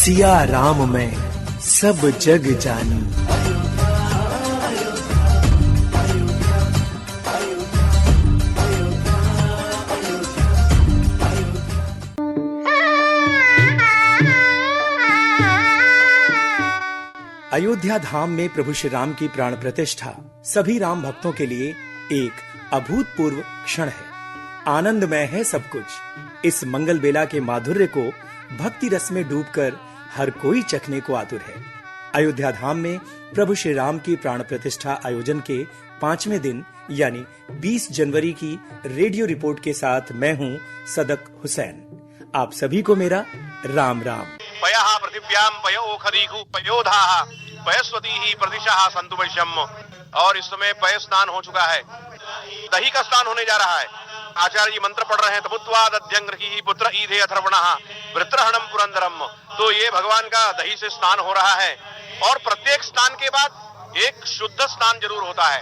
सिया राम में सब जग जानी। अयोध्या धाम में प्रभु श्री राम की प्राण प्रतिष्ठा सभी राम भक्तों के लिए एक अभूतपूर्व क्षण है। आनंदमय है सब कुछ। इस मंगल बेला के माधुर्य को भक्ति रस में डूबकर हर कोई चखने को आतुर है। अयोध्या धाम में प्रभु श्री राम की प्राण प्रतिष्ठा आयोजन के 5वें दिन यानी 20 जनवरी की रेडियो रिपोर्ट के साथ मैं हूं सदक हुसैन। आप सभी को मेरा राम राम। पयः पृथिव्यां पयोखरीषु पयोधाः पयस्वतीः प्रदिशः सन्तु वैश्यम्। और इस समय पय स्नान हो चुका है, दही का स्नान होने जा रहा है। आचार्य जी मंत्र पढ़ रहे हैं, तमुत्वाद अध्यंग्रही पुत्र ईधे अथर्वणः वृत्रहणम पुरंदरम। तो ये भगवान का दही से स्नान हो रहा है। और प्रत्येक स्नान के बाद एक शुद्ध स्नान जरूर होता है।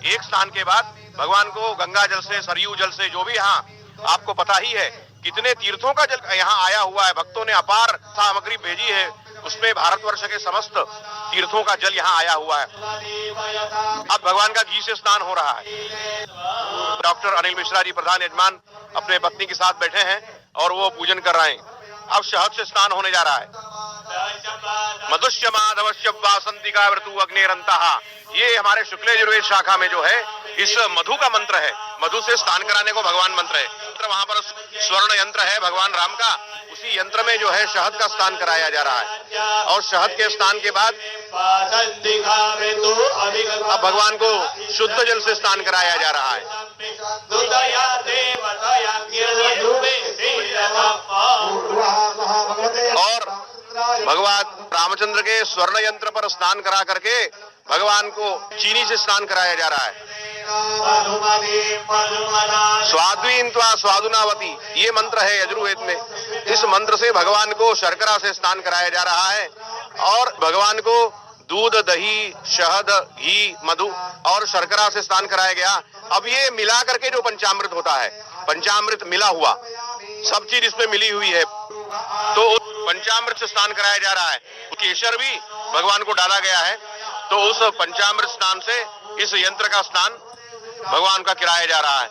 एक स्नान के बाद भगवान को गंगा जल से, सरयू जल से, जो भी यहाँ आपको पता ही है कितने तीर्थों का जल यहाँ आया हुआ है। भक्तों ने अपार सामग्री भेजी है, उसमें भारतवर्ष के समस्त तीर्थों का जल यहाँ आया हुआ है। अब भगवान का घी से स्नान हो रहा है। डॉक्टर अनिल मिश्रा जी प्रधान यजमान अपने पत्नी के साथ बैठे हैं और वो पूजन कर रहे हैं। अब शहद से स्नान होने जा रहा है। मधुष्य माधवश्य वासंतिका व्रतु अग्निरंतः, ये हमारे शुक्ल यजुर्वेद शाखा में जो है इस मधु का मंत्र है। मधु से स्नान कराने को भगवान मंत्र है। वहां पर स्वर्ण यंत्र है भगवान राम का, उसी यंत्र में जो है शहद का स्नान कराया जा रहा है। और शहद के स्नान के बाद अब भगवान को शुद्ध जल से स्नान कराया जा रहा है। और भगवान रामचंद्र के स्वर्ण यंत्र पर स्नान करा करके भगवान को चीनी से स्नान कराया जा रहा है। स्वाद्वीन्त्वा स्वादुनावती, ये मंत्र है यजुर्वेद में। इस मंत्र से भगवान को शर्करा से स्नान कराया जा रहा है। और भगवान को दूध, दही, शहद, घी, मधु और शर्करा से स्नान कराया गया। अब ये मिला करके जो पंचामृत होता है, पंचामृत मिला हुआ, सब चीज इसमें मिली हुई है, तो पंचामृत से स्नान कराया जा रहा है। केसर भी भगवान को डाला गया है, तो उस पंचामृत स्नान से इस यंत्र का स्नान भगवान का कराया जा रहा है।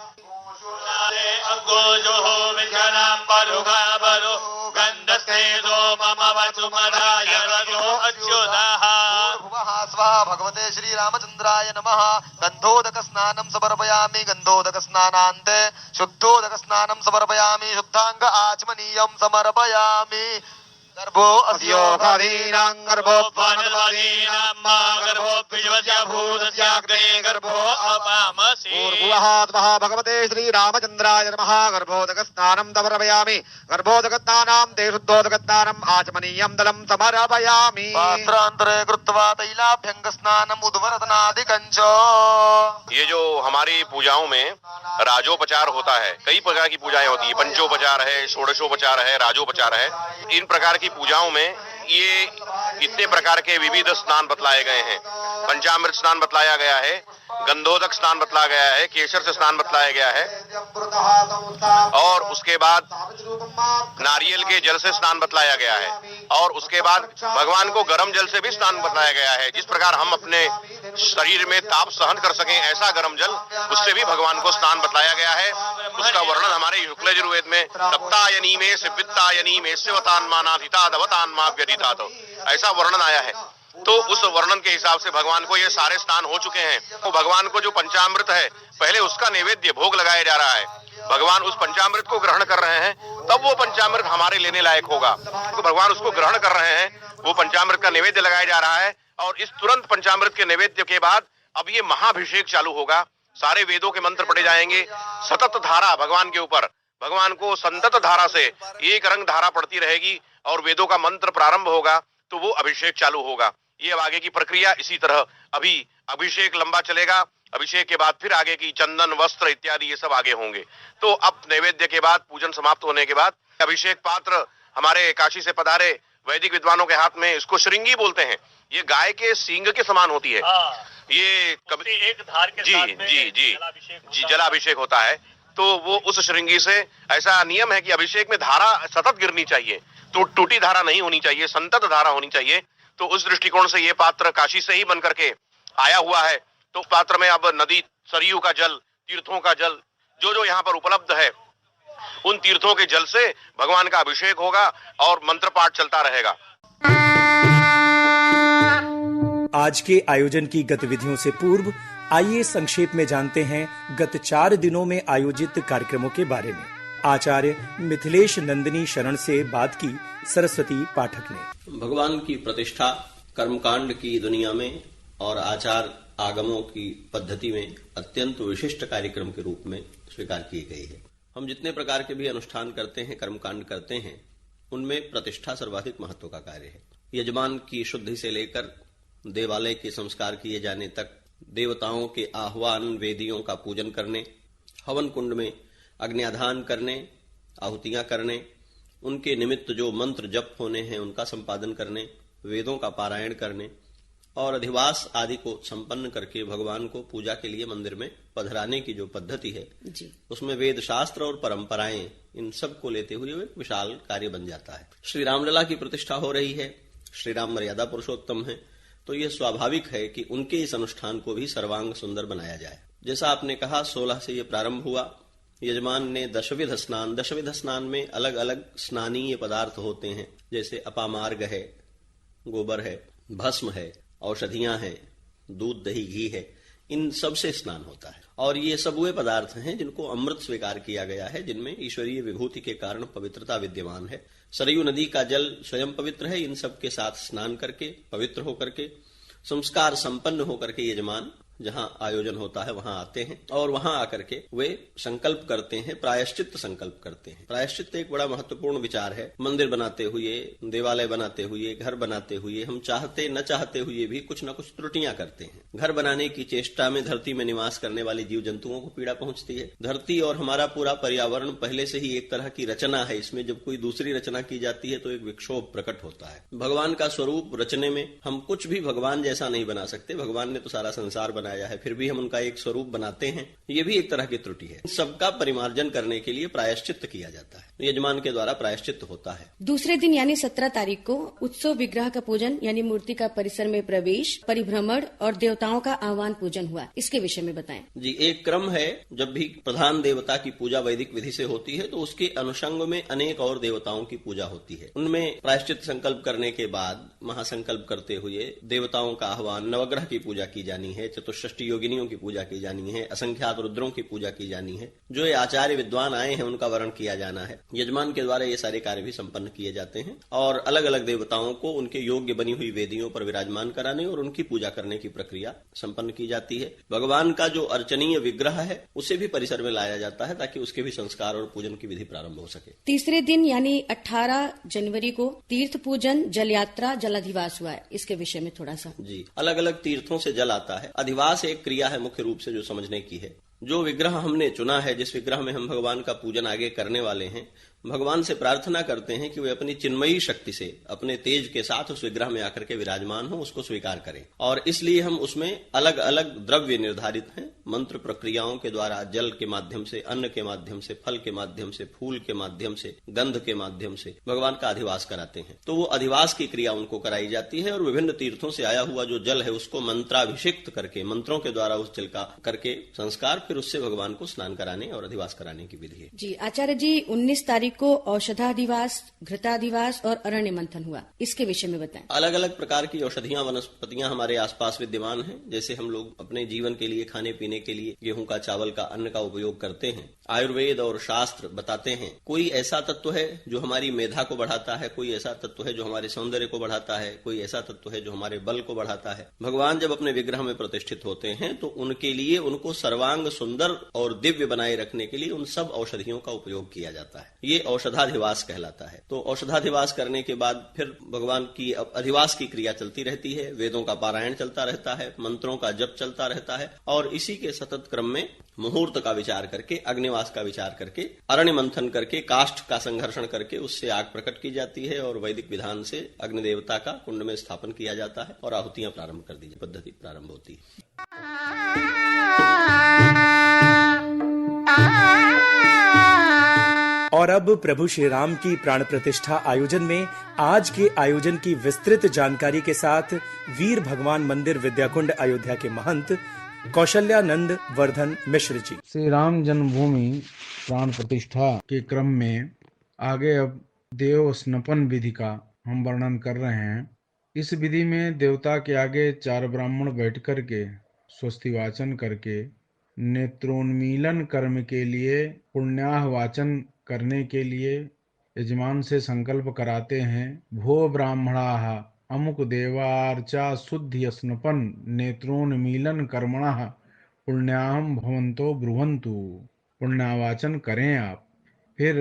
भगवते श्री रामचंद्राय नमः। गंधोदक स्नानं समर्पयामि, गंधोदक स्नानान्ते शुद्धोदक स्नानं समर्पयामि, शुद्धांग आचमनीयं समर्पयामि। गर्भो अस्योखादीनां गर्भोत्पादनादीनां मा गर्भोत्पिजवस्य भूतस्याग्ने गर्भो अपामसि। पूर्वहात्मः भगवते श्री रामचंद्राय नमः। गर्भोदक स्नानं समर्पयामि, गर्भोदक स्नानां ते शुद्धोदक स्नानं आचमनीयं दलं समर्पयामि। पात्रान्तरे कृत्वा तैलाभ्यंग स्नानं उद्वरदनादिकं च। ये जो हमारी पूजाओं में राजोपचार होता है, कई प्रकार की पूजाएं होती है। पंचोपचार है, षोडशोपचार है, राजोपचार है। इन प्रकार की पूजाओं में ये इतने प्रकार के विविध स्नान बतलाए गए हैं। पंचामृत स्नान बतलाया गया है, गंधोदक स्नान बतलाया गया है, केसर से स्नान बतलाया गया है, और उसके बाद नारियल के जल से स्नान बतलाया गया है, और उसके बाद भगवान को गर्म जल से भी स्नान बतलाया गया है। जिस प्रकार हम अपने शरीर में ताप सहन कर सकें ऐसा गर्म जल, उससे भी भगवान को स्नान बतलाया गया है। उसका वर्णन हमारे शुक्ल यजुर्वेद में तप्तायनी में सिवित्तायनी में शिवतान्मानाधिता दवतान्मा व्यधिता, तो ऐसा वर्णन आया है। तो उस वर्णन के हिसाब से भगवान को ये सारे स्नान हो चुके हैं। तो भगवान को जो पंचामृत है, पहले उसका नैवेद्य भोग लगाया जा रहा है। भगवान उस पंचामृत को ग्रहण कर रहे हैं, तब वो पंचामृत हमारे लेने लायक होगा। तो भगवान उसको ग्रहण कर रहे हैं, वो पंचामृत का नैवेद्य लगाया जा रहा है। और इस तुरंत पंचामृत के नैवेद्य के बाद अब ये महाभिषेक चालू होगा। सारे वेदों के मंत्र पढ़े जाएंगे, सतत धारा भगवान के ऊपर, भगवान को संतत धारा से एक रंग धारा पड़ती रहेगी और वेदों का मंत्र प्रारंभ होगा, तो वो अभिषेक चालू होगा। ये अब आगे की प्रक्रिया इसी तरह, अभी अभिषेक लंबा चलेगा, अभिषेक के बाद फिर आगे की चंदन, वस्त्र इत्यादि ये सब आगे होंगे। तो अब नैवेद्य के बाद, पूजन समाप्त होने के बाद अभिषेक पात्र हमारे काशी से पधारे वैदिक विद्वानों के हाथ में, इसको श्रृंगी बोलते हैं। ये गाय के सींग के समान होती है। ये कभी एक धार के जी जलाभिषेक होता है। तो वो उस श्रृंगी से, ऐसा नियम है कि अभिषेक में धारा सतत गिरनी चाहिए, तो टूटी धारा नहीं होनी चाहिए, संतत धारा होनी चाहिए। तो उस दृष्टिकोण से ये पात्र काशी से ही बन करके आया हुआ है। तो पात्र में अब नदी सरयू का जल, तीर्थों का जल जो जो यहाँ पर उपलब्ध है, उन तीर्थों के जल से भगवान का अभिषेक होगा और मंत्र पाठ चलता रहेगा। आज के आयोजन की गतिविधियों से पूर्व आइए संक्षेप में जानते हैं गत 4 दिनों में आयोजित कार्यक्रमों के बारे में। आचार्य मिथिलेश नंदिनी शरण से बात की सरस्वती पाठक ने। भगवान की प्रतिष्ठा कर्मकांड की दुनिया में और आचार आगमों की पद्धति में अत्यंत विशिष्ट कार्यक्रम के रूप में स्वीकार की गई है। हम जितने प्रकार के भी अनुष्ठान करते हैं, कर्मकांड करते हैं, उनमें प्रतिष्ठा सर्वाधिक महत्व का कार्य है। यजमान की शुद्धि से लेकर देवालय के संस्कार किए जाने तक, देवताओं के आह्वान वेदियों का पूजन करने, हवन कुंड में अग्न्याधान करने, आहुतियां करने, उनके निमित्त जो मंत्र जप होने हैं उनका संपादन करने, वेदों का पारायण करने और अधिवास आदि को संपन्न करके भगवान को पूजा के लिए मंदिर में पधराने की जो पद्धति है जी, उसमें वेद शास्त्र और परंपराएं, इन सब को लेते हुए एक विशाल कार्य बन जाता है। श्री रामलला की प्रतिष्ठा हो रही है। श्री राम मर्यादा पुरुषोत्तम है, तो यह स्वाभाविक है कि उनके इस अनुष्ठान को भी सर्वांग सुंदर बनाया जाए। जैसा आपने कहा 16 से यह प्रारंभ हुआ। यजमान ने दशविध स्नान में अलग अलग स्नानीय पदार्थ होते हैं, जैसे अपामार्ग है, गोबर है, भस्म है, औषधियां हैं, दूध दही घी है, इन सब से स्नान होता है। और ये सब वे पदार्थ हैं जिनको अमृत स्वीकार किया गया है, जिनमें ईश्वरीय विभूति के कारण पवित्रता विद्यमान है। सरयू नदी का जल स्वयं पवित्र है। इन सब के साथ स्नान करके, पवित्र होकर के, संस्कार संपन्न होकर के यजमान जहां आयोजन होता है वहां आते हैं और वहां आकर के वे संकल्प करते हैं, प्रायश्चित संकल्प करते हैं। प्रायश्चित एक बड़ा महत्वपूर्ण विचार है। मंदिर बनाते हुए, देवालय बनाते हुए, घर बनाते हुए हम चाहते न चाहते हुए भी कुछ न कुछ त्रुटियां करते हैं। घर बनाने की चेष्टा में धरती में निवास करने वाले जीव जंतुओं को पीड़ा पहुंचती है। धरती और हमारा पूरा पर्यावरण पहले से ही एक तरह की रचना है। इसमें जब कोई दूसरी रचना की जाती है तो एक विक्षोभ प्रकट होता है। भगवान का स्वरूप रचने में हम कुछ भी भगवान जैसा नहीं बना सकते। भगवान ने तो सारा संसार बनाया है, फिर भी हम उनका एक स्वरूप बनाते हैं, ये भी एक तरह की त्रुटि है। सबका परिमार्जन करने के लिए प्रायश्चित किया जाता है, यजमान के द्वारा प्रायश्चित होता है। दूसरे दिन यानी 17 तारीख को उत्सव विग्रह का पूजन यानी मूर्ति का परिसर में प्रवेश, परिभ्रमण और देवताओं का आह्वान पूजन हुआ। इसके विषय में बताएं। जी, एक क्रम है। जब भी प्रधान देवता की पूजा वैदिक विधि से होती है तो उसके अनुषंग में अनेक और देवताओं की पूजा होती है। उनमें प्रायश्चित संकल्प करने के बाद महासंकल्प करते हुए देवताओं का आह्वान, नवग्रह की पूजा की जानी है, चतुष्षष्टि योगिनियों की पूजा की जानी है, असंख्यात रुद्रों की पूजा की जानी है। जो ये आचार्य विद्वान आए हैं उनका वर्ण किया जाना है। यजमान के द्वारा ये सारे कार्य भी संपन्न किए जाते हैं और अलग अलग देवताओं को उनके योग्य बनी हुई वेदियों पर विराजमान कराने और उनकी पूजा करने की प्रक्रिया संपन्न की जाती है। भगवान का जो अर्चनीय विग्रह है उसे भी परिसर में लाया जाता है ताकि उसके भी संस्कार और पूजन की विधि प्रारंभ हो सके। तीसरे दिन यानी 18 जनवरी को तीर्थ पूजन, जल यात्रा, जलाधिवास हुआ है। इसके विषय में थोड़ा सा। जी, अलग अलग तीर्थों से जल आता है। अधिवास एक क्रिया है मुख्य रूप से जो समझने की है। जो विग्रह हमने चुना है, जिस विग्रह में हम भगवान का पूजन आगे करने वाले हैं, भगवान से प्रार्थना करते हैं कि वे अपनी चिन्मयी शक्ति से, अपने तेज के साथ उस विग्रह में आकर के विराजमान हो, उसको स्वीकार करें। और इसलिए हम उसमें अलग अलग द्रव्य निर्धारित हैं। मंत्र प्रक्रियाओं के द्वारा जल के माध्यम से, अन्न के माध्यम से, फल के माध्यम से, फूल के माध्यम से, गंध के माध्यम से भगवान का अधिवास कराते हैं। तो वो अधिवास की क्रिया उनको कराई जाती है और विभिन्न तीर्थों से आया हुआ जो जल है उसको मंत्राभिषिक्त करके, मंत्रों के द्वारा उस जल का करके संस्कार, फिर उससे भगवान को स्नान कराने और अधिवास कराने की विधि है। जी आचार्य जी, 19 तारीख को औषधाधिवास, घृताधिवास और अरण्य मंथन हुआ। इसके विषय में बताएं। अलग अलग प्रकार की औषधियां, वनस्पतियां हमारे आसपास विद्यमान हैं। जैसे हम लोग अपने जीवन के लिए, खाने पीने के लिए गेहूं का, चावल का, अन्न का उपयोग करते हैं। आयुर्वेद और शास्त्र बताते हैं कोई ऐसा तत्व है जो हमारी मेधा को बढ़ाता है, कोई ऐसा तत्व है जो हमारे सौंदर्य को बढ़ाता है, कोई ऐसा तत्व है जो हमारे बल को बढ़ाता है। भगवान जब अपने विग्रह में प्रतिष्ठित होते हैं तो उनके लिए, उनको सर्वांग सुंदर और दिव्य बनाए रखने के लिए उन सब औषधियों का उपयोग किया जाता है। ये औषधाधिवास कहलाता है। तो औषधाधिवास करने के बाद फिर भगवान की अधिवास की क्रिया चलती रहती है। वेदों का पारायण चलता रहता है, मंत्रों का जप चलता रहता है और इसी के सतत क्रम में मुहूर्त का विचार करके, अग्निवास का विचार करके, अरण्य मंथन करके, काष्ठ का संघर्षण करके उससे आग प्रकट की जाती है और वैदिक विधान से अग्नि देवता का कुंड में स्थापन किया जाता है और आहुतियां प्रारंभ कर दी जाती, पद्धति प्रारंभ होती है। और अब प्रभु श्री राम की प्राण प्रतिष्ठा आयोजन में आज के आयोजन की विस्तृत जानकारी के साथ वीर भगवान मंदिर विद्याकुंड अयोध्या के महंत कौशल्यानंद वर्धन मिश्र जी। श्री राम जन्मभूमि प्राण प्रतिष्ठा के क्रम में आगे अब देव स्नपन विधि का हम वर्णन कर रहे हैं। इस विधि में देवता के आगे 4 ब्राह्मण बैठ कर के स्वस्ति वाचन करके नेत्रोन्मीलन कर्म के लिए पुण्याह वाचन करने के लिए यजमान से संकल्प कराते हैं। भो ब्राह्मणाः अमुक देवार्चा शुद्धि स्नपन नेत्रोन्मीलन कर्मणः पुण्याहम भवन्तो ब्रुवन्तु। पुण्यावाचन करें आप। फिर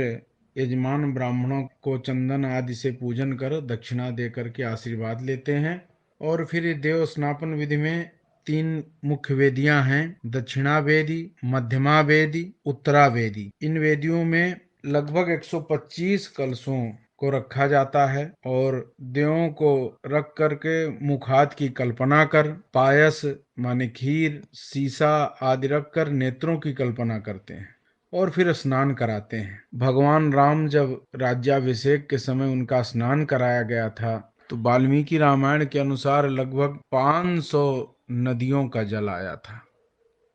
यजमान ब्राह्मणों को चंदन आदि से पूजन कर दक्षिणा दे करके आशीर्वाद लेते हैं। और फिर देव स्नापन विधि में 3 मुख्य वेदियां हैं, दक्षिणा वेदी, मध्यमा वेदी, उत्तरा वेदी। इन वेदियों में लगभग 125 कलशों को रखा जाता है और देवों को रख करके मुखात की कल्पना कर पायस माने खीर, सीसा आदि रख कर नेत्रों की कल्पना करते हैं और फिर स्नान कराते हैं। भगवान राम जब राज्याभिषेक के समय उनका स्नान कराया गया था तो वाल्मीकि रामायण के अनुसार लगभग 500 नदियों का जल आया था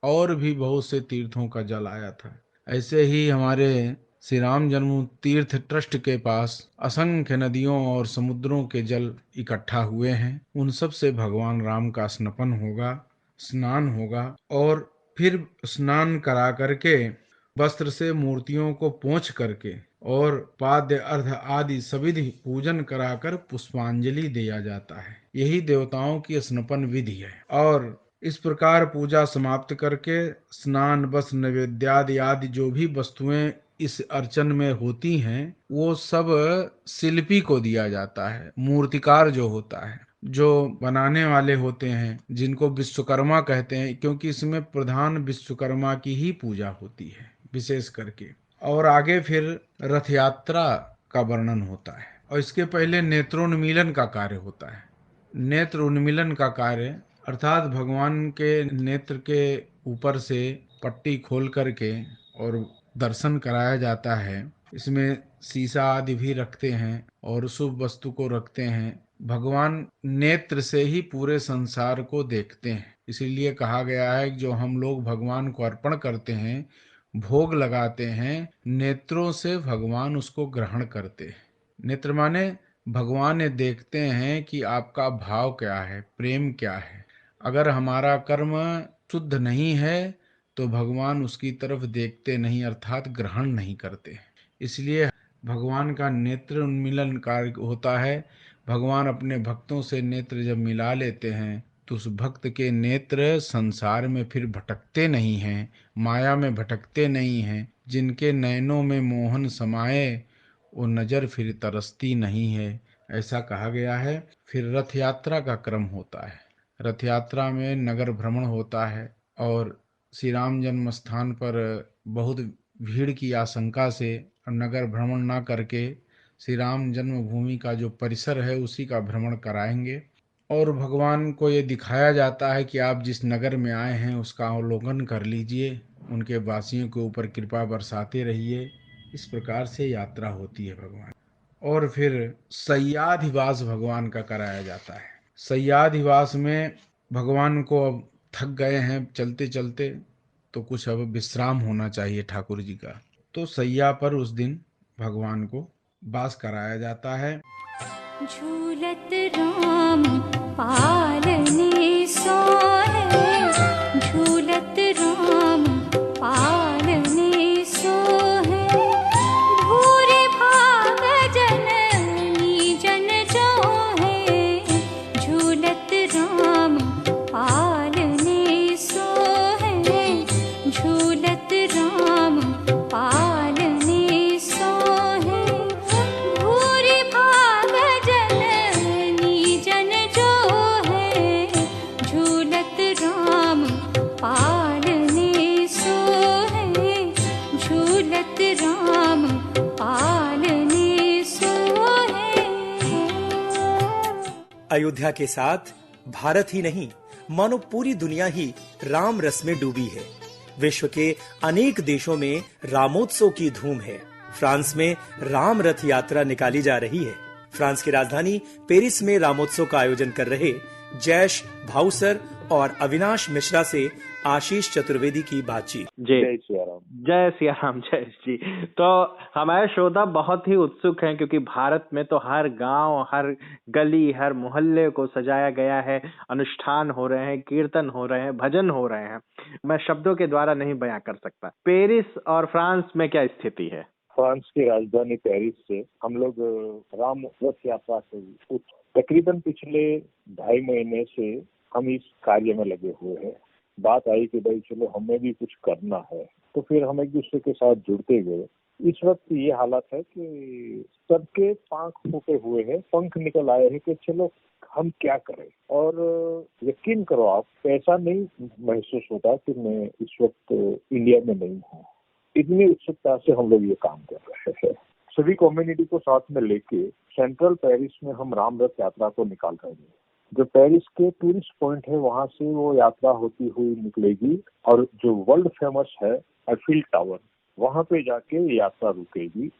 और भी बहुत से तीर्थों का जल आया था। ऐसे ही हमारे श्री राम जन्म तीर्थ ट्रस्ट के पास असंख्य नदियों और समुद्रों के जल इकट्ठा हुए हैं। उन सब से भगवान राम का स्नपन होगा, स्नान होगा और फिर स्नान करा करके वस्त्र से मूर्तियों को पोंछ करके और पाद्य अर्घ आदि सविधि पूजन कराकर पुष्पांजलि दिया जाता है। यही देवताओं की स्नपन विधि है। और इस प्रकार पूजा समाप्त करके स्नान वस्त्र नैवेद्यादि आदि जो भी वस्तुएं इस अर्चन में होती हैं वो सब शिल्पी को दिया जाता है। मूर्तिकार जो होता है, जो बनाने वाले होते हैं, जिनको विश्वकर्मा कहते हैं, क्योंकि इसमें प्रधान विश्वकर्मा की ही पूजा होती है विशेष करके। और आगे फिर रथ यात्रा का वर्णन होता है और इसके पहले नेत्रोन्मीलन का कार्य होता है। नेत्र उन्मीलन का कार्य अर्थात भगवान के नेत्र के ऊपर से पट्टी खोल करके और दर्शन कराया जाता है। इसमें शीशा आदि भी रखते हैं और शुभ वस्तु को रखते हैं। भगवान नेत्र से ही पूरे संसार को देखते हैं। इसीलिए कहा गया है कि जो हम लोग भगवान को अर्पण करते हैं, भोग लगाते हैं, नेत्रों से भगवान उसको ग्रहण करते हैं। नेत्र माने भगवान ने देखते हैं कि आपका भाव क्या है, प्रेम क्या है। अगर हमारा कर्म शुद्ध नहीं है तो भगवान उसकी तरफ देखते नहीं, अर्थात ग्रहण नहीं करते। इसलिए भगवान का नेत्र उन्मीलन कार्य होता है। भगवान अपने भक्तों से नेत्र जब मिला लेते हैं तो उस भक्त के नेत्र संसार में फिर भटकते नहीं हैं, माया में भटकते नहीं हैं। जिनके नयनों में मोहन समाये वो नज़र फिर तरसती नहीं है, ऐसा कहा गया है। फिर रथ यात्रा का क्रम होता है। रथ यात्रा में नगर भ्रमण होता है और श्री राम जन्म स्थान पर बहुत भीड़ की आशंका से नगर भ्रमण ना करके श्री राम जन्मभूमि का जो परिसर है उसी का भ्रमण कराएंगे। और भगवान को ये दिखाया जाता है कि आप जिस नगर में आए हैं उसका अवलोकन कर लीजिए, उनके वासियों के ऊपर कृपा बरसाते रहिए। इस प्रकार से यात्रा होती है भगवान। और फिर शय्याधिवास भगवान का कराया जाता है। शय्याधिवास में भगवान को अब थक गए हैं चलते चलते, तो कुछ अब विश्राम होना चाहिए ठाकुर जी का, तो शैया पर उस दिन भगवान को वास कराया जाता है। झूलत राम पालने सोहे, झूलत राम पालने सोहे, भूरि भाग जननी जन जोहे, झूलत राम पालने सोहे, झूलत राम पालने सोहे, भूरि भाग जननी जन जोहे, झूलत राम पालने सोहे, झूलत राम पालने सोहे। अयोध्या के साथ भारत ही नहीं मानो पूरी दुनिया ही राम रस में डूबी है। विश्व के अनेक देशों में रामोत्सव की धूम है। फ्रांस में राम रथ यात्रा निकाली जा रही है। फ्रांस की राजधानी पेरिस में रामोत्सव का आयोजन कर रहे जैश भाउसर और अविनाश मिश्रा से आशीष चतुर्वेदी की बातचीत। जय सिया राम जय जी। तो हमारे श्रोता बहुत ही उत्सुक हैं क्योंकि भारत में तो हर गांव, हर गली, हर मोहल्ले को सजाया गया है, अनुष्ठान हो रहे हैं, कीर्तन हो रहे हैं, भजन हो रहे हैं। मैं शब्दों के द्वारा नहीं बयां कर सकता। पेरिस और फ्रांस में क्या स्थिति है? फ्रांस की राजधानी पेरिस से हम लोग राम रथ यात्रा से तकरीबन पिछले 2.5 महीने से हम इस कार्य में लगे हुए हैं। बात आई कि भाई चलो हमें भी कुछ करना है, तो फिर हम एक दूसरे के साथ जुड़ते गए। इस वक्त ये हालत है कि सबके पंख फूटे हुए हैं, पंख निकल आए हैं कि चलो हम क्या करें। और यकीन करो आप, ऐसा नहीं महसूस होता कि मैं इस वक्त इंडिया में नहीं हूँ। इतनी उत्सुकता से हम लोग ये काम कर रहे हैं। सभी कम्युनिटी को साथ में लेके सेंट्रल पेरिस में हम राम रथ यात्रा को निकाल रहे हैं। जो पेरिस के टूरिस्ट पॉइंट है वहां से वो यात्रा होती हुई निकलेगी और जो वर्ल्ड फेमस है एफिल टावर, वहां पे जाके यात्रा रुकेगी,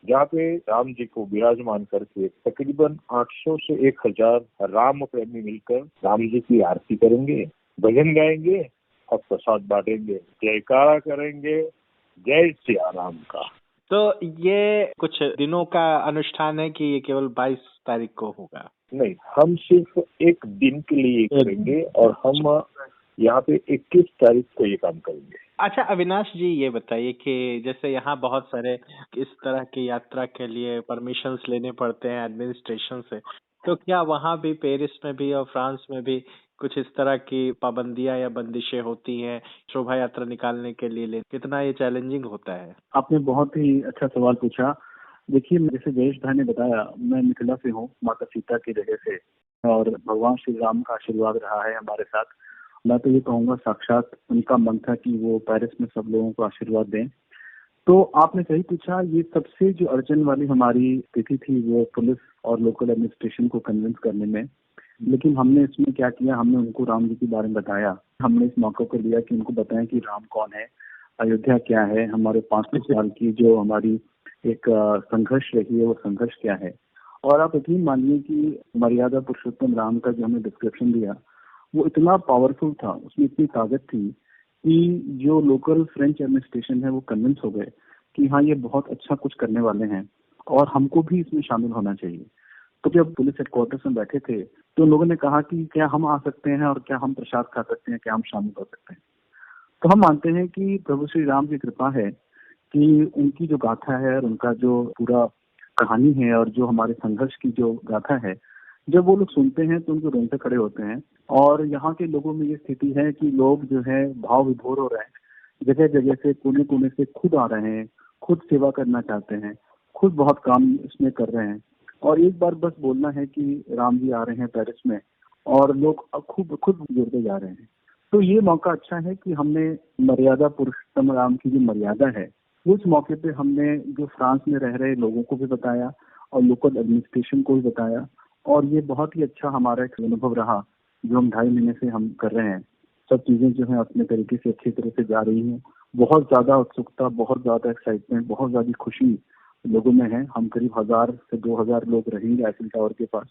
जहाँ पे राम जी को विराजमान करके तकरीबन 800 से 1000 राम प्रेमी मिलकर राम जी की आरती करेंगे, भजन गाएंगे और प्रसाद बांटेंगे, जयकारा करेंगे जय सिया राम का। तो ये कुछ दिनों का अनुष्ठान है कि ये केवल 22 तारीख को होगा? नहीं, हम सिर्फ एक दिन के लिए करेंगे और हम यहाँ पे 21 तारीख को ये काम करेंगे। अच्छा अविनाश जी, ये बताइए कि जैसे यहाँ बहुत सारे इस तरह की यात्रा के लिए परमिशंस लेने पड़ते हैं एडमिनिस्ट्रेशन से, तो क्या वहाँ भी पेरिस में भी और फ्रांस में भी कुछ इस तरह की पाबंदियां या बंदिशें होती हैं शोभा यात्रा निकालने के लिए? कितना ये चैलेंजिंग होता है? आपने बहुत ही अच्छा सवाल पूछा। देखिए, जैसे जयेश भाई ने बताया, मैं मिथिला से हूँ, माता सीता की जगह से, और भगवान श्री राम का आशीर्वाद रहा है हमारे साथ। मैं तो ये कहूँगा साक्षात उनका मन था कि वो पेरिस में सब लोगों को आशीर्वाद दें। तो आपने सही पूछा, ये सबसे जो अड़चन वाली हमारी स्थिति थी वो पुलिस और लोकल एडमिनिस्ट्रेशन को कन्विंस करने में। लेकिन हमने इसमें क्या किया, हमने उनको राम जी के बारे में बताया। हमने इस मौके को लिया कि उनको बताएं कि राम कौन है, अयोध्या क्या है, हमारे 500 साल की जो हमारी एक संघर्ष रही है वो संघर्ष क्या है। और आप यकीन मानिए कि मर्यादा पुरुषोत्तम राम का जो हमें डिस्क्रिप्शन दिया वो इतना पावरफुल था, उसमें इतनी ताकत थी कि जो लोकल फ्रेंच एडमिनिस्ट्रेशन है वो कन्विंस हो गए कि हाँ, ये बहुत अच्छा कुछ करने वाले हैं और हमको भी इसमें शामिल होना चाहिए। तो जब पुलिस हेडक्वार्टर्स में बैठे थे तो लोगों ने कहा कि क्या हम आ सकते हैं और क्या हम प्रसाद खा सकते हैं, क्या हम शामिल हो सकते हैं। तो हम मानते हैं कि प्रभु श्री राम की कृपा है कि उनकी जो गाथा है और उनका जो पूरा कहानी है और जो हमारे संघर्ष की जो गाथा है, जब वो लोग सुनते हैं तो उनको रोंगटे खड़े होते हैं। और यहाँ के लोगों में ये स्थिति है कि लोग जो है भाव विभोर हो रहे हैं, जगह जगह से कोने कोने से खुद आ रहे हैं, खुद सेवा करना चाहते हैं, खुद बहुत काम इसमें कर रहे हैं। और एक बार बस बोलना है कि राम जी आ रहे हैं पेरिस में, और लोग खुद जुड़ते जा रहे हैं। तो ये मौका अच्छा है कि हमने मर्यादा पुरुषोत्तम राम की जो मर्यादा है उस मौके पे हमने जो फ्रांस में रह रहे लोगों को भी बताया और लोकल एडमिनिस्ट्रेशन को भी बताया। और ये बहुत ही अच्छा हमारा एक अनुभव रहा जो हम 2.5 महीने से हम कर रहे हैं। सब चीजें जो है अपने तरीके से अच्छी तरह से जा रही हैं। बहुत ज्यादा उत्सुकता, बहुत ज्यादा एक्साइटमेंट, बहुत ज्यादा खुशी लोगों में है। हम करीब 1000 से 2000 लोग रहेंगे आईफिल टावर के पास,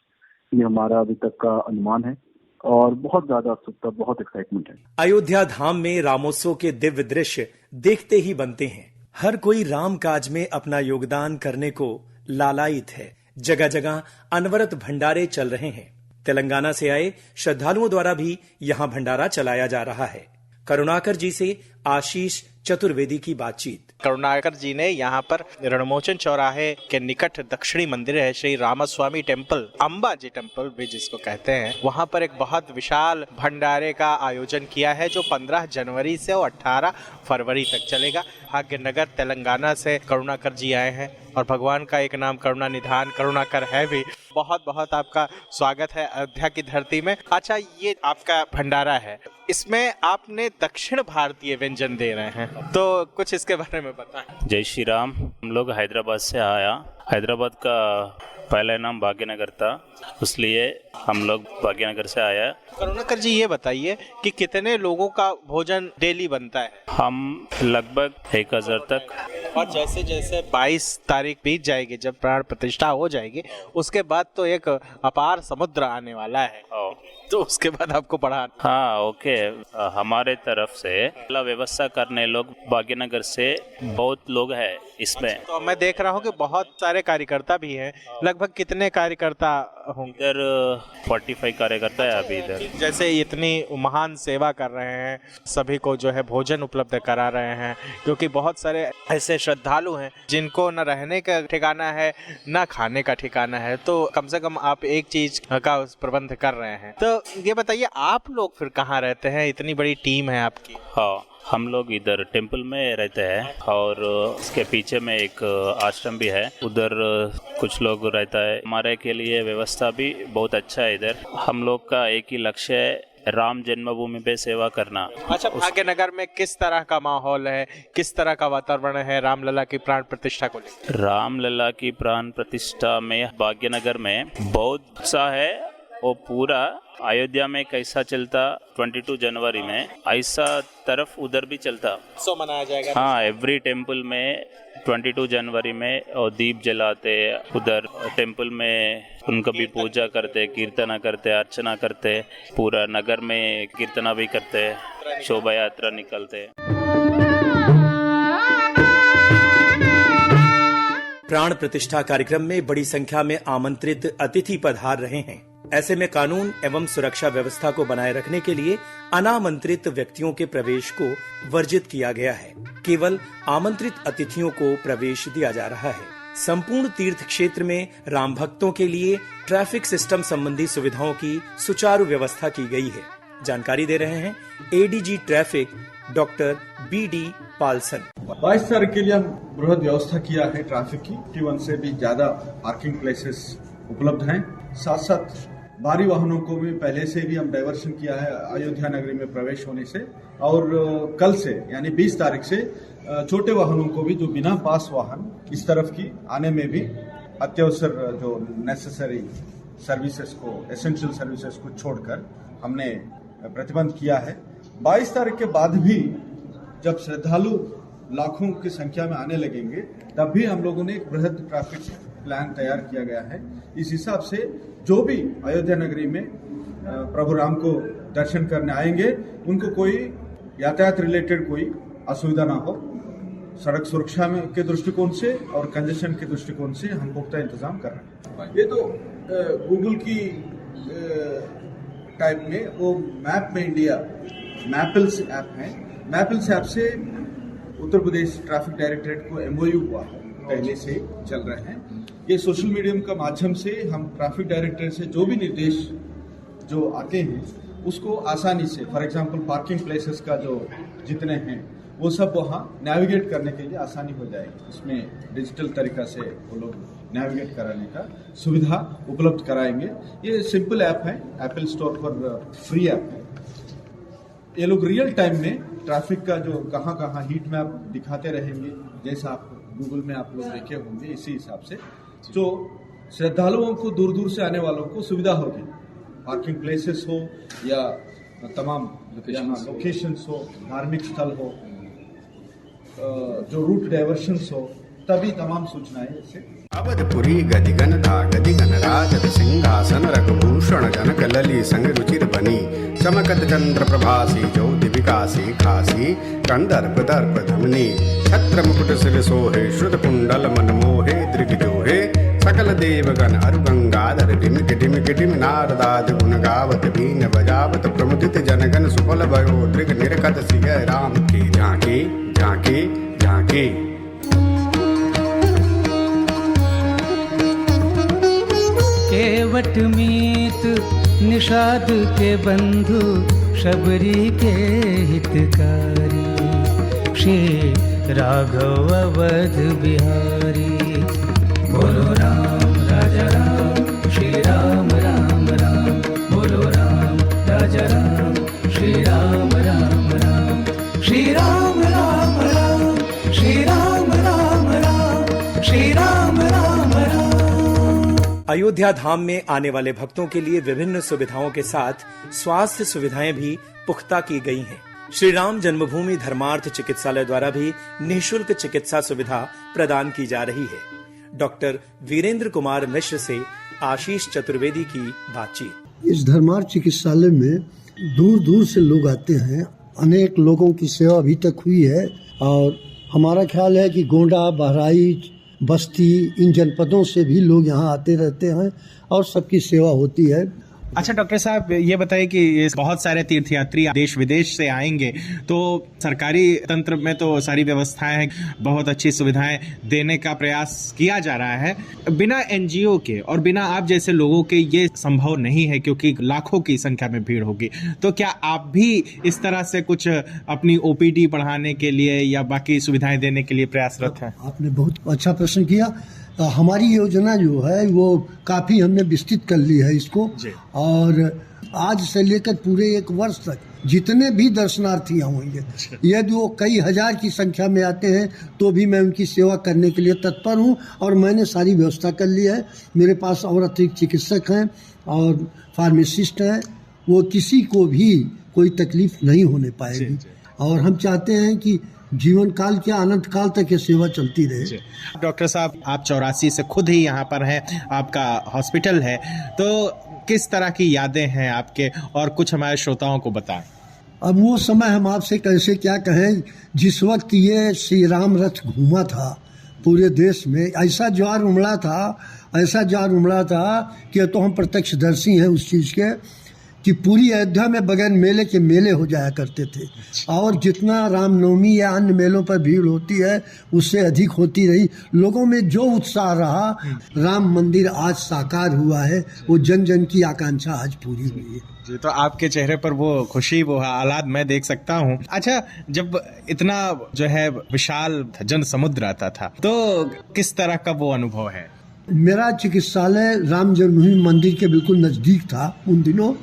ये हमारा अभी तक का अनुमान है। और बहुत ज्यादा उत्सुकता, बहुत एक्साइटमेंट है। अयोध्या धाम में रामोत्सव के दिव्य दृश्य देखते ही बनते हैं। हर कोई राम काज में अपना योगदान करने को लालायित है। जगह जगह अनवरत भंडारे चल रहे हैं। तेलंगाना से आए श्रद्धालुओं द्वारा भी यहाँ भंडारा चलाया जा रहा है। करुणाकर जी से आशीष चतुर्वेदी की बातचीत। करुणाकर जी ने यहाँ पर रणमोचन चौराहे के निकट दक्षिणी मंदिर है श्री रामास्वामी टेम्पल, अंबाजी टेम्पल भी जिसको कहते हैं, वहाँ पर एक बहुत विशाल भंडारे का आयोजन किया है जो 15 जनवरी से और 18 फरवरी तक चलेगा। भाग्यनगर तेलंगाना से करुणाकर जी आए हैं और भगवान का एक नाम करुणा निधान करुणाकर है भी। बहुत बहुत आपका स्वागत है अयोध्या की धरती में। अच्छा, ये आपका भंडारा है, इसमें आपने दक्षिण भारतीय व्यंजन दे रहे हैं, तो कुछ इसके बारे में बताएं। जय श्री राम। हम लोग हैदराबाद से आया। हैदराबाद का पहला नाम भाग्यनगर था, इसलिए हम लोग भाग्यनगर से आया। करुणाकर जी ये बताइए कि कितने लोगों का भोजन डेली बनता है? हम लगभग 1000 तक और जैसे जैसे 22 तारीख बीत जाएगी, जब प्राण प्रतिष्ठा हो जाएगी, उसके बाद तो एक अपार समुद्र आने वाला है, तो उसके बाद आपको पढ़ा। हाँ ओके, हमारे तरफ से व्यवस्था करने लोग भाग्यनगर से बहुत लोग हैं इसमें। तो मैं देख रहा हूँ कि बहुत सारे कार्यकर्ता भी हैं। लगभग कितने कार्यकर्ता होंगे? इधर 45 कार्यकर्ता है अभी इधर। जैसे इतनी महान सेवा कर रहे हैं, सभी को जो है भोजन उपलब्ध करा रहे हैं, क्योंकि बहुत सारे ऐसे श्रद्धालु हैं जिनको न रहने का ठिकाना है न खाने का ठिकाना है, तो कम से कम आप एक चीज का प्रबंध कर रहे हैं। तो ये बताइए, आप लोग फिर कहाँ रहते हैं? इतनी बड़ी टीम है आपकी। हाँ, हम लोग इधर टेम्पल में रहते हैं और इसके पीछे में एक आश्रम भी है, उधर कुछ लोग रहता है। हमारे के लिए व्यवस्था भी बहुत अच्छा है इधर। हम लोग का एक ही लक्ष्य है, राम जन्मभूमि पे सेवा करना। अच्छा, भाग्यनगर में किस तरह का माहौल है, किस तरह का वातावरण है रामलला की प्राण प्रतिष्ठा को लेकर? रामलला की प्राण प्रतिष्ठा में भाग्यनगर में बहुत उत्साह है। वो पूरा अयोध्या में कैसा चलता 22 जनवरी में, ऐसा तरफ उधर भी चलता। सो मनाया जाएगा। हाँ, एवरी टेम्पल में 22 जनवरी में और दीप जलाते, उधर टेम्पल में उनका भी पूजा करते, कीर्तना करते, अर्चना करते, पूरा नगर में कीर्तना भी करते, शोभा यात्रा निकलते। प्राण प्रतिष्ठा कार्यक्रम में बड़ी संख्या में आमंत्रित अतिथि पधार रहे हैं। ऐसे में कानून एवं सुरक्षा व्यवस्था को बनाए रखने के लिए अनामंत्रित व्यक्तियों के प्रवेश को वर्जित किया गया है। केवल आमंत्रित अतिथियों को प्रवेश दिया जा रहा है। संपूर्ण तीर्थ क्षेत्र में राम भक्तों के लिए ट्रैफिक सिस्टम संबंधी सुविधाओं की सुचारू व्यवस्था की गई है। जानकारी दे रहे हैं ADG traffic doctor BD Paulson. 22 तारीख के लिए हम बृहद व्यवस्था किया है ट्रैफिक की, 51 से भी ज्यादा पार्किंग प्लेसेस उपलब्ध हैं। साथ साथ भारी वाहनों को भी पहले से भी हम डाइवर्शन किया है अयोध्या नगरी में प्रवेश होने से, और कल से यानी 20 तारीख से छोटे वाहनों को भी, जो बिना पास वाहन इस तरफ की आने में भी अत्यावश्यक जो नेसेसरी सर्विसेज को, एसेंशियल सर्विसेज को छोड़कर हमने प्रतिबंध किया है। 22 तारीख के बाद भी जब श्रद्धालु लाखों की संख्या में आने लगेंगे, तब भी हम लोगों ने एक बृहद ट्रैफिक प्लान तैयार किया गया है। इस हिसाब से जो भी अयोध्या नगरी में प्रभु राम को दर्शन करने आएंगे, उनको कोई यातायात रिलेटेड कोई असुविधा ना हो। सड़क सुरक्षा में के दृष्टिकोण से और कंजेशन के दृष्टिकोण से हम पुख्ता इंतजाम कर रहे हैं। ये तो गूगल की टाइप में वो मैप में इंडिया मैपल्स ऐप है। मैपल्स ऐप से उत्तर प्रदेश ट्रैफिक डायरेक्टरेट को MOU हुआ है, पहले से चल रहे हैं। ये सोशल मीडियम का माध्यम से हम ट्रैफिक डायरेक्टरेट से जो भी निर्देश जो आते हैं उसको आसानी से, फॉर एग्जांपल पार्किंग प्लेसेस का जो जितने हैं वो सब वहाँ नेविगेट करने के लिए आसानी हो जाएगी। इसमें डिजिटल तरीका से वो लोग नेविगेट कराने का सुविधा उपलब्ध कराएंगे। ये सिंपल ऐप है, एप्पल स्टोर पर फ्री ऐप है। ये लोग रियल टाइम में ट्रैफिक का जो कहाँ कहाँ हीट मैप दिखाते रहेंगे, जैसा आप गूगल में आप लोग देखे होंगे, इसी हिसाब से जो श्रद्धालुओं को, दूर दूर से आने वालों को सुविधा होगी। पार्किंग प्लेसेस हो या तमाम लोकेशंस हो, धार्मिक स्थल हो, जो रूट डाइवर्शंस हो, तभी तमाम सूचनाएं इससे। अवधपुरी गदिगन गदिगन राजत सिंहासन रघुभूषण जनक लली संग रुचिर बनी चमकत चंद्र प्रभासी ज्योति विकासी खासी कंदर्प दर्प धमनी छत्र मुकुट सिर सोहे श्रुत कुंडल मनमोहे दृग जोहे सकल देवगण अरु गंगाधर डिमिक डिमिक डिम नारदाद गुण गावत बीन बजावत प्रमुदित जनगण सुफल भयो दृग निरखत सिय राम की झांकी झांकी झांकी। केवट मीत निषाद के बंधु शबरी के हितकारी श्री राघव अवध बिहारी। बोलो राम राजा राम श्री राम राम राम। बोलो राम राजा राम श्री राम राम राम। श्री राम राम राम श्री राम राम राम श्री राम राम राम। अयोध्या धाम में आने वाले भक्तों के लिए विभिन्न सुविधाओं के साथ स्वास्थ्य सुविधाएं भी पुख्ता की गई हैं। श्री राम जन्मभूमि धर्मार्थ चिकित्सालय द्वारा भी निःशुल्क चिकित्सा सुविधा प्रदान की जा रही है। डॉक्टर वीरेंद्र कुमार मिश्र से आशीष चतुर्वेदी की बातचीत। इस धर्मार्थ चिकित्सालय में दूर दूर से लोग आते हैं, अनेक लोगों की सेवा अभी तक हुई है और हमारा ख्याल है कि गोंडा, बहराइच, बस्ती, इन जनपदों से भी लोग यहाँ आते रहते हैं और सबकी सेवा होती है। अच्छा डॉक्टर साहब, ये बताइए कि बहुत सारे तीर्थयात्री देश विदेश से आएंगे, तो सरकारी तंत्र में तो सारी व्यवस्थाएं हैं, बहुत अच्छी सुविधाएं देने का प्रयास किया जा रहा है। बिना एनजीओ के और बिना आप जैसे लोगों के ये संभव नहीं है, क्योंकि लाखों की संख्या में भीड़ होगी। तो क्या आप भी इस तरह से कुछ अपनी ओपीडी बढ़ाने के लिए या बाकी सुविधाएं देने के लिए प्रयासरत हैं? आपने बहुत अच्छा प्रश्न किया। हमारी योजना जो है वो काफ़ी हमने विस्तृत कर ली है इसको, और आज से लेकर पूरे 1 वर्ष तक जितने भी दर्शनार्थी होंगे, यदि वो कई हजार की संख्या में आते हैं तो भी मैं उनकी सेवा करने के लिए तत्पर हूँ और मैंने सारी व्यवस्था कर ली है। मेरे पास और अतिरिक्त चिकित्सक हैं और फार्मासिस्ट हैं, वो किसी को भी कोई तकलीफ नहीं होने पाएगी और हम चाहते हैं कि जीवन काल के अनंत काल तक ये सेवा चलती रहे। डॉक्टर साहब, आप 84 से खुद ही यहाँ पर हैं, आपका हॉस्पिटल है, तो किस तरह की यादें हैं आपके, और कुछ हमारे श्रोताओं को बताएं। अब वो समय हम आपसे कैसे क्या कहें, जिस वक्त ये श्री राम रथ घूमा था पूरे देश में, ऐसा ज्वार उमड़ा था कि तो हम प्रत्यक्षदर्शी हैं उस चीज़ के, कि पूरी अयोध्या में बगैर मेले के मेले हो जाया करते थे और जितना रामनवमी या अन्य मेलों पर भीड़ होती है उससे अधिक होती रही। लोगों में जो उत्साह रहा, राम मंदिर आज साकार हुआ है, वो जन जन की आकांक्षा आज पूरी हुई है। जी, तो आपके चेहरे पर वो खुशी, वो आह्लाद मैं देख सकता हूँ। अच्छा, जब इतना जो है विशाल जन समुद्र आता था, तो किस तरह का वो अनुभव है? मेरा चिकित्सालय राम जन्मभूमि मंदिर के बिल्कुल नज़दीक था उन दिनों।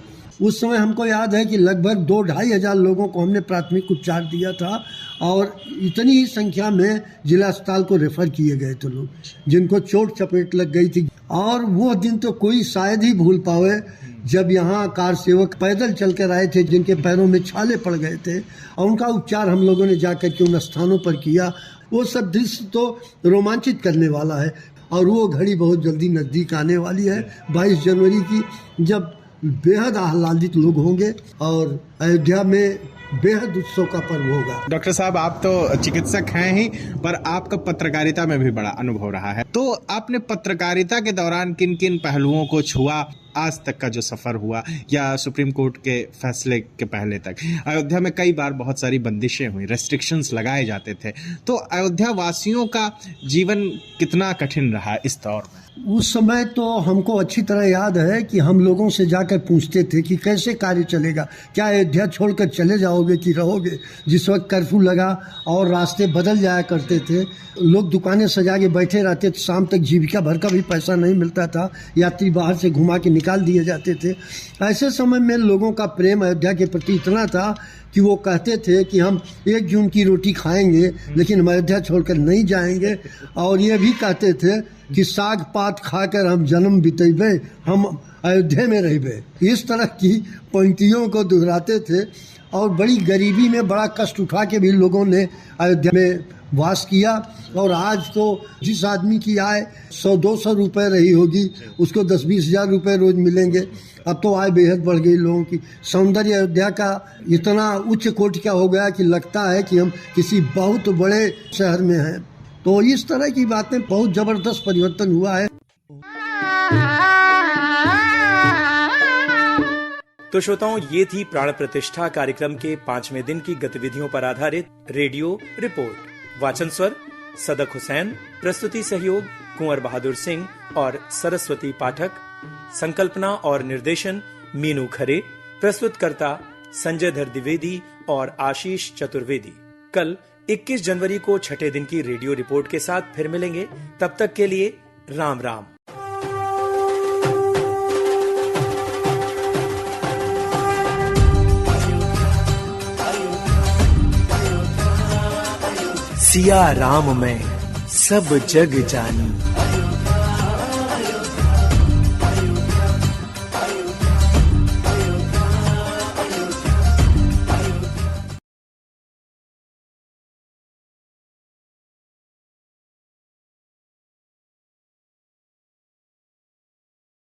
उस समय हमको याद है कि लगभग 2-2.5 हजार लोगों को हमने प्राथमिक उपचार दिया था और इतनी ही संख्या में जिला अस्पताल को रेफर किए गए थे लोग, जिनको चोट चपेट लग गई थी। और वो दिन तो कोई शायद ही भूल पावे जब यहाँ कार सेवक पैदल चल कर आए थे, जिनके पैरों में छाले पड़ गए थे, और उनका उपचार हम लोगों ने जाकर के उन स्थानों पर किया। वो सब दृश्य तो रोमांचित करने वाला है और वो घड़ी बहुत जल्दी नज़दीक आने वाली है, 22 जनवरी की, जब बेहद आह्लादित लोग होंगे और अयोध्या में बेहद उत्सव का पर्व होगा। डॉक्टर साहब, आप तो चिकित्सक हैं ही, पर आपका पत्रकारिता में भी बड़ा अनुभव रहा है, तो आपने पत्रकारिता के दौरान किन किन पहलुओं को छुआ? आज तक का जो सफर हुआ या सुप्रीम कोर्ट के फैसले के पहले तक अयोध्या में कई बार बहुत सारी बंदिशें हुई, रेस्ट्रिक्शंस लगाए जाते थे, तो अयोध्या वासियों का जीवन कितना कठिन रहा इस दौर में? उस समय तो हमको अच्छी तरह याद है कि हम लोगों से जाकर पूछते थे कि कैसे कार्य चलेगा, क्या अयोध्या छोड़कर चले जाओगे कि रहोगे। जिस वक्त कर्फ्यू लगा और रास्ते बदल जाया करते थे, लोग दुकानें सजा के बैठे रहते थे, शाम तक जीविका भर का भी पैसा नहीं मिलता था, यात्री बाहर से घुमा के निकाल दिए जाते थे। ऐसे समय में लोगों का प्रेम अयोध्या के प्रति इतना था कि वो कहते थे कि हम 1 जून की रोटी खाएंगे लेकिन हम अयोध्या छोड़कर नहीं जाएंगे, और ये भी कहते थे कि साग पात खाकर हम जन्म बितेबे, हम अयोध्या में रहबे। इस तरह की पंक्तियों को दोहराते थे और बड़ी गरीबी में बड़ा कष्ट उठा के भी लोगों ने अयोध्या में वास किया। और आज तो जिस आदमी की आय 100-200 रुपये रही होगी, उसको 10-20 हजार रुपये रोज मिलेंगे। अब तो आय बेहद बढ़ गई लोगों की। सौंदर्य अयोध्या का इतना उच्च कोटि का हो गया कि लगता है कि हम किसी बहुत बड़े शहर में हैं। तो इस तरह की बातें, बहुत जबरदस्त परिवर्तन हुआ है। तो श्रोताओं, ये थी प्राण प्रतिष्ठा कार्यक्रम के 5वें दिन की गतिविधियों पर आधारित रेडियो रिपोर्ट। वाचन स्वर सदक हुसैन, प्रस्तुति सहयोग कुंवर बहादुर सिंह और सरस्वती पाठक, संकल्पना और निर्देशन मीनू खरे, प्रस्तुतकर्ता संजय धर द्विवेदी और आशीष चतुर्वेदी। कल 21 जनवरी को 6ठे दिन की रेडियो रिपोर्ट के साथ फिर मिलेंगे। तब तक के लिए राम राम। सिया राम में सब जग जानी।